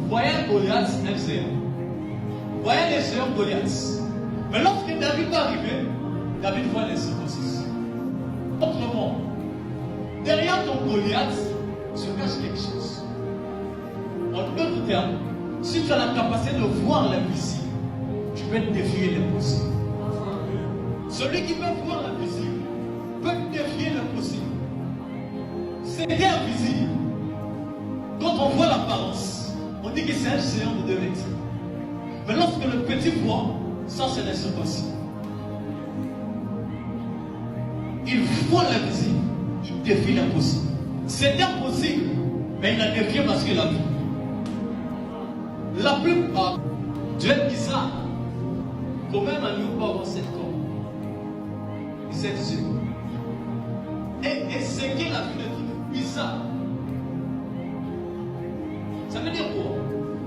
Voyez Goliath, un géant. Voyez les géants Goliath. Mais lorsque David va arriver, David voit les circonstances. Autrement, derrière ton Goliath se cache quelque chose. En d'autres termes, si tu as la capacité de voir l'invisible, tu peux défier l'impossible. Celui qui peut voir l'invisible peut défier l'impossible. C'est invisible. Quand on voit l'apparence, on dit que c'est un géant de 2 mètres. Mais lorsque le petit voit, ça c'est l'insurpossible. Il voit l'invisible, il défie l'impossible. C'est impossible, mais il a défié parce qu'il a vu. La plupart, Dieu est bizarre. Quand même un nous peut avoir 7 corps. 7 yeux. Et c'est qu'il a vu le truc bizarre. Ça veut dire quoi?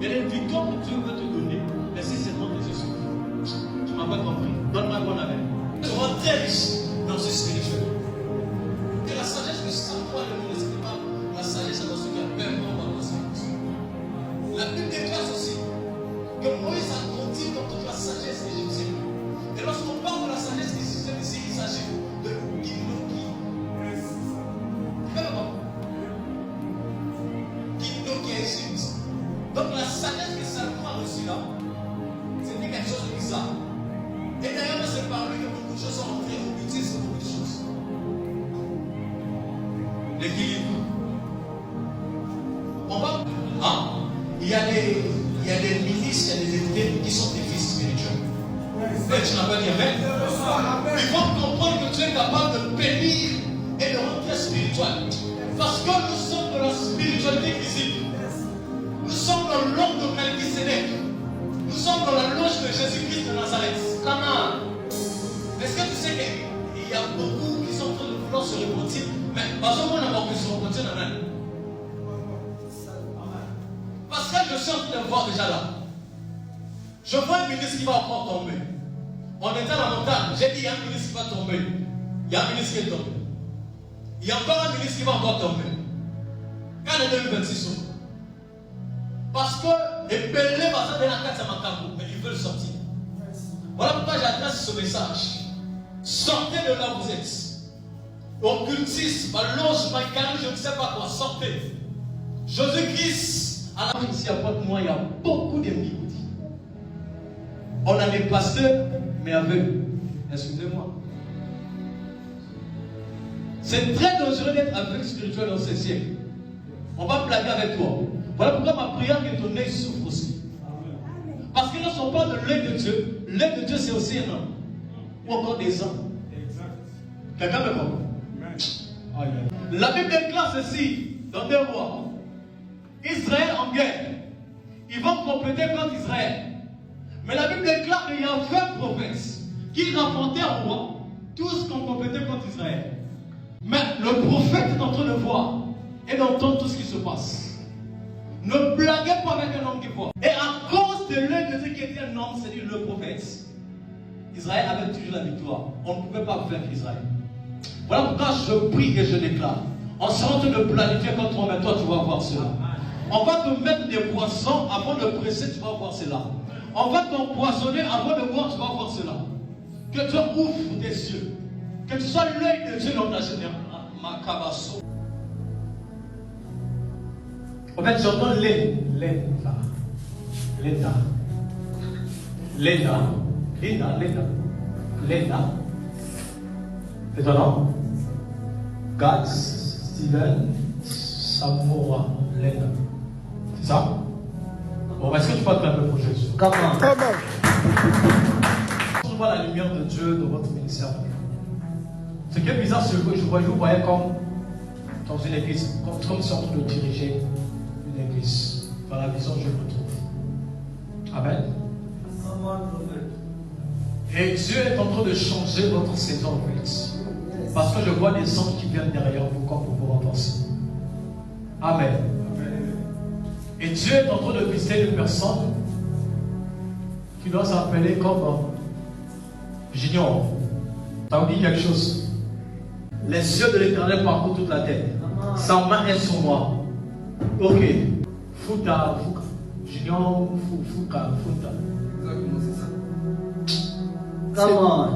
Il y a des victoires que Dieu veut te donner, mais si seulement tes yeux s'ouvrent. Tu ne m'as pas compris. Donne-moi mon avis. Tu seras très riche dans ce spirituel. Et la sagesse ne s'emploie le monde, ce n'est pas la sagesse dans ce qui a peur dans la conscience. La Bible déclare aussi que Moïse a grandi dans toute la sagesse égyptienne. Et lorsqu'on parle de la sagesse égyptienne ici, il s'agit de Kindoki. Kindoki Égypte. Donc la sagesse que Salomon a reçue là, c'était quelque chose de bizarre. Et d'ailleurs, c'est par lui que beaucoup de choses sont entrées au budget sur beaucoup de choses. L'équilibre. On va. Il y a des ministres, il y a des députés qui sont des fils spirituels. Et tu n'as pas dit amen. Il faut comprendre que tu es capable de bénir et de rentrer spirituel. Parce que nous sommes de la spiritualité visible. Nous sommes dans l'ordre de Melchisédek. Nous sommes dans la loge de Jésus-Christ de Nazareth. Comment? Est-ce que tu sais qu'il y a beaucoup qui sont en train de vouloir se repentir, mais pas au moins d'avoir pu se repentir dans la vie. Parce que je suis en train de voir déjà là. Je vois un ministre qui va encore tomber. On était à la montagne. J'ai dit il y a un ministre qui va tomber. Il y a un ministre qui est tombé. Il y a encore un ministre qui va encore tomber. Quand est 2026 parce que les Belés va s'en aller à la Makambo, mais ils veulent sortir. Voilà pourquoi j'adresse ce message. Sortez de là où vous êtes. Occultisme, loge, maïkari, je ne sais pas quoi. Sortez. Jésus-Christ, à la ici à Pointe-Noire, il y a beaucoup d'ambiguïtés. On a des pasteurs, mais aveugles. Excusez-moi. C'est très dangereux d'être aveugle spirituel dans ce siècle. On va blaguer avec toi. Voilà pourquoi ma prière que ton œil souffre aussi. Parce que lorsqu'on parle de l'œil de Dieu c'est aussi un homme. Ou encore des hommes. Quelqu'un me comprend? La Bible déclare ceci dans 2 Rois. Israël en guerre. Ils vont compléter contre Israël. Mais la Bible déclare qu'il y a 20 prophètes qui rapportaient au roi tout ce qu'on complétait contre Israël. Mais le prophète est en train de voir et d'entendre tout ce qui se passe. Ne blaguez pas avec un homme qui voit. Et à cause de l'œil de Dieu qui était un homme, c'est-à-dire le prophète, Israël avait toujours la victoire. On ne pouvait pas vaincre Israël. Voilà pourquoi je prie et je déclare. On sera en train de planifier contre toi, mais toi tu vas voir cela. On va te mettre des poissons avant de presser, tu vas voir cela. On va t'empoisonner avant de voir, tu vas voir cela. Que Dieu ouvre tes yeux. Que tu sois l'œil de Dieu dans ta génération. Makabasso. En fait, j'entends Linda. C'est ton nom? Gad, Steven, Samora, Linda. C'est ça? Bon, est-ce que tu peux te mettre pour Jésus? Comment? Je vois la lumière de Dieu dans votre ministère. Ce qui est bizarre, c'est que je vous voyais comme dans une église, comme si on de diriger une église. Dans la vision, je me trouve. Amen. Et Dieu est en train de changer votre saison en fait. Parce que je vois des anges qui viennent derrière vous comme pour vous renforcer. Amen. Et Dieu est en train de visiter une personne qui doit s'appeler comme Junior. Ça vous dit quelque chose? Les yeux de l'Éternel parcourent toute la terre. Sa main est sur moi. Ok. Futa, Junior, Fuka.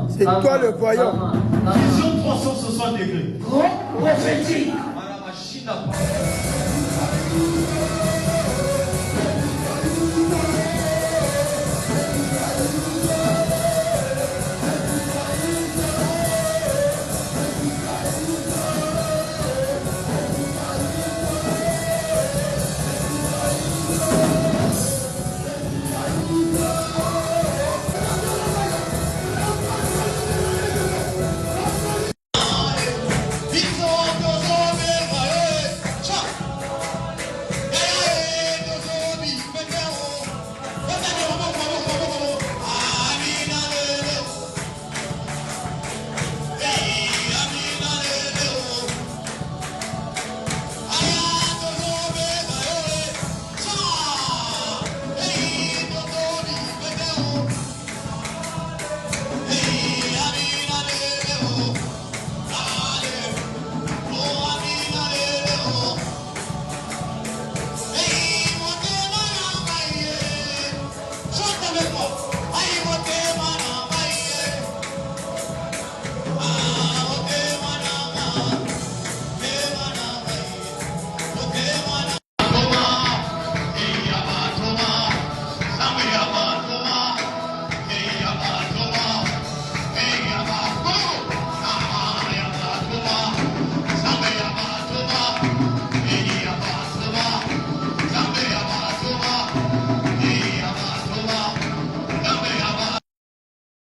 C'est toi le voyant. Vision 360 degrés. Prophétique. À la machine à